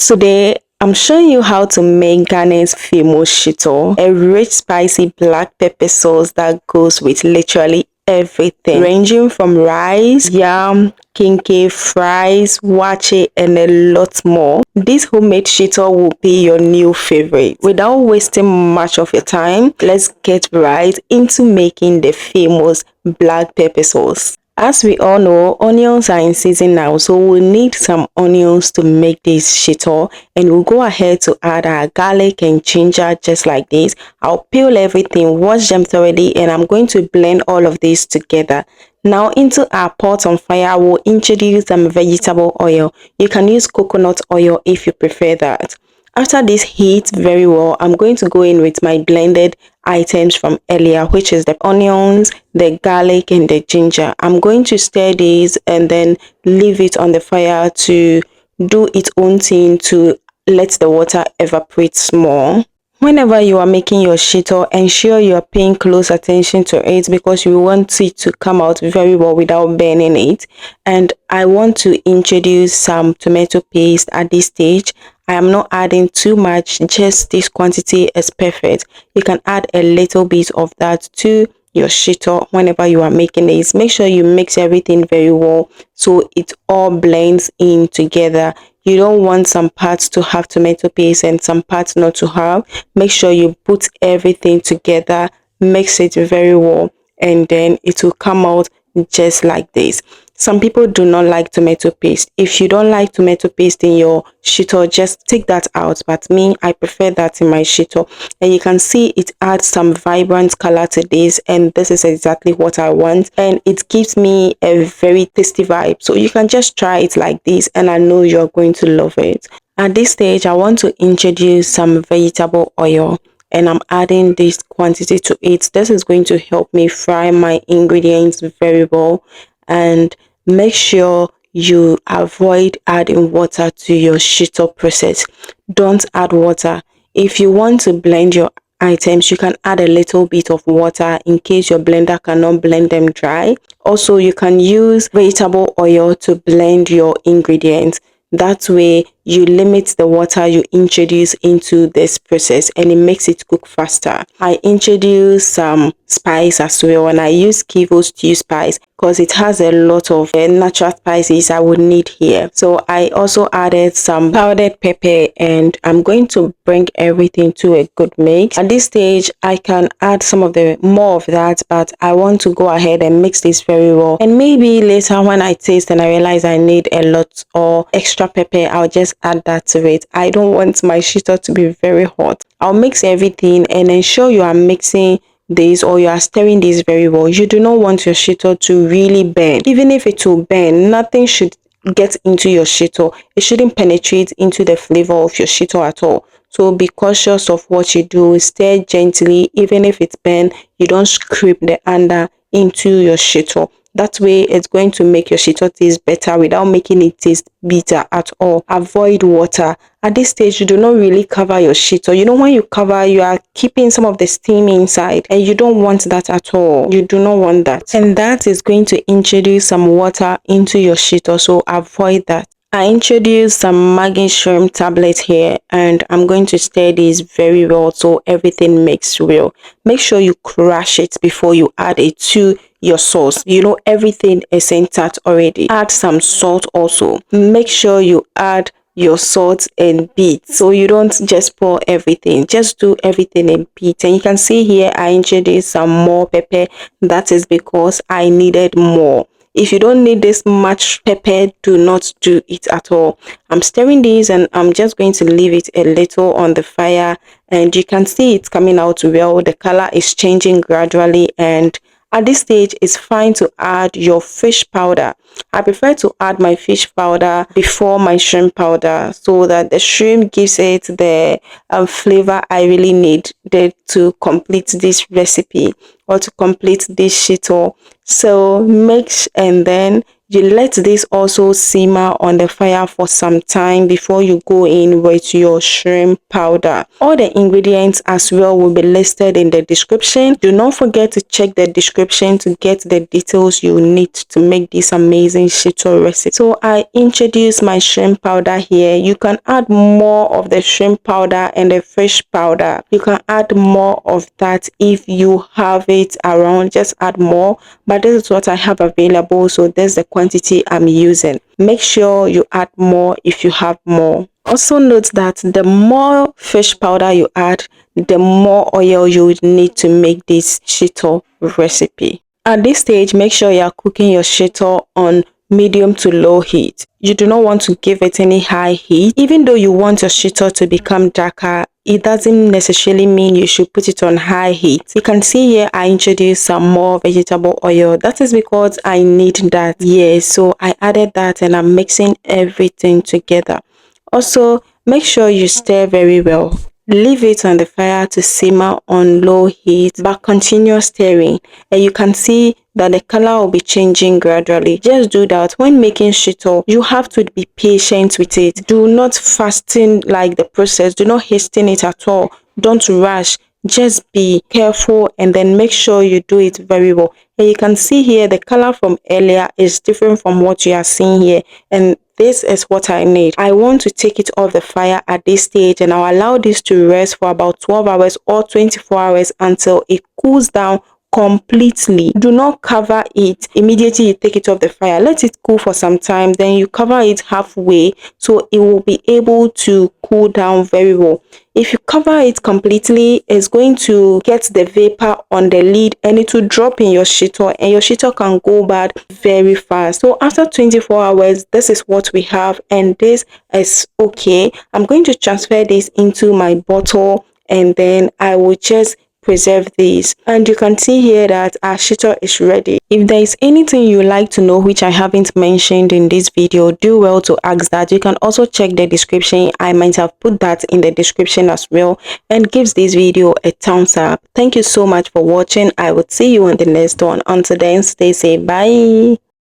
Today, I'm showing you how to make Ghana's famous shito, a rich spicy black pepper sauce that goes with literally everything, ranging from rice, yam, kenkey, fries, waakye, and a lot more. This homemade shito will be your new favorite. Without wasting much of your time, let's get right into making the famous black pepper sauce. As we all know, onions are in season now, so we'll need some onions to make this shito, and we'll go ahead to add our garlic and ginger just like this. I'll peel everything, wash them thoroughly, and I'm going to blend all of this together. Now into our pot on fire, we'll introduce some vegetable oil. You can use coconut oil if you prefer that. After this heats very well, I'm going to go in with my blended items from earlier, which is the onions, the garlic, and the ginger. I'm going to stir this and then leave it on the fire to do its own thing to let the water evaporate small. Whenever you are making your shito, ensure you are paying close attention to it because you want it to come out very well without burning it. And I want to introduce some tomato paste at this stage. I am not adding too much, just this quantity is perfect. You can add a little bit of that to your shito whenever you are making this. Make sure you mix everything very well so it all blends in together. You don't want some parts to have tomato paste and some parts not to have. Make sure you put everything together, mix it very well, and then it will come out just like this. Some people do not like tomato paste. If you don't like tomato paste in your shito, just take that out. But me, I prefer that in my shito. And you can see it adds some vibrant color to this, and this is exactly what I want. And it gives me a very tasty vibe. So you can just try it like this, and I know you're going to love it. At this stage, I want to introduce some vegetable oil, and I'm adding this quantity to it. This is going to help me fry my ingredients very well. And make sure you avoid adding water to your shito process. Don't add water. If you want to blend your items, you can add a little bit of water in case your blender cannot blend them dry. Also, you can use vegetable oil to blend your ingredients. That way, you limit the water you introduce into this process and it makes it cook faster. I introduce some spice as well, and I use Kivo stew spice because it has a lot of natural spices I would need here. So I also added some powdered pepper, and I'm going to bring everything to a good mix. At this stage, I can add some of the more of that, but I want to go ahead and mix this very well. And maybe later when I taste and I realize I need a lot or extra pepper, I'll just add that to it. I don't want my shito to be very hot. I'll mix everything and ensure you are mixing this or you are stirring this very well. You do not want your shito to really burn. Even if it will burn, nothing should get into your shito. It shouldn't penetrate into the flavor of your shito at all. So be cautious of what you do. Stir gently. Even if it's burn, you don't scrape the under into your shito. That way, it's going to make your shito taste better without making it taste bitter at all. Avoid water. At this stage, you do not really cover your shito. You know, when you cover, you are keeping some of the steam inside, and you don't want that at all. You do not want that. And that is going to introduce some water into your shito, so avoid that. I introduced some Maggi shrimp tablet here, and I'm going to stir this very well so everything mixes well. Make sure you crush it before you add it to your sauce. You know, everything is intact already. Add some salt also. Make sure you add your salt in bits, so you don't just pour everything. Just do everything in bits. And you can see here I introduced some more pepper. That is because I needed more. If you don't need this much pepper, do not do it at all. I'm stirring this and I'm just going to leave it a little on the fire, and you can see it's coming out well. The color is changing gradually, and at this stage, it's fine to add your fish powder. I prefer to add my fish powder before my shrimp powder so that the shrimp gives it the flavor I really need to complete this recipe or to complete this shito. So mix, and then You let this also simmer on the fire for some time before you go in with your shrimp powder. All the ingredients as well will be listed in the description. Do not forget to check the description to get the details you need to make this amazing shito recipe. So I introduced my shrimp powder here. You can add more of the shrimp powder and the fish powder. You can add more of that if you have it around. Just add more, but this is what I have available, so there's the quantity I'm using. Make sure you add more if you have more. Also note that the more fish powder you add, the more oil you would need to make this shito recipe. At this stage, make sure you are cooking your shito on medium to low heat. You do not want to give it any high heat. Even though you want your shito to become darker, it doesn't necessarily mean you should put it on high heat. You can see here I introduced some more vegetable oil. That is because I need that. Yes, so I added that and I'm mixing everything together. Also, make sure you stir very well. Leave it on the fire to simmer on low heat, but continue stirring, and you can see that the color will be changing gradually. Just do that. When making shito, you have to be patient with it. Do not fasten like the process. Do not hasten it at all. Don't rush. Just be careful and then make sure you do it very well. And you can see here the color from earlier is different from what you are seeing here, and this is what I need. I want to take it off the fire at this stage, and I'll allow this to rest for about 12 hours or 24 hours until it cools down completely. Do not cover it immediately you take it off the fire. Let it cool for some time, then you cover it halfway so it will be able to cool down very well. If you cover it completely, it's going to get the vapor on the lid and it will drop in your shito, and your shito can go bad very fast. So after 24 hours, this is what we have, and this is okay. I'm going to transfer this into my bottle, and then I will just preserve these, and you can see here that our shito is ready. If there is anything you like to know which I haven't mentioned in this video, do well to ask that. You can also check the description. I might have put that in the description as well, and gives this video a thumbs up. Thank you so much for watching. I will see you in the next one. Until then, stay safe. Bye.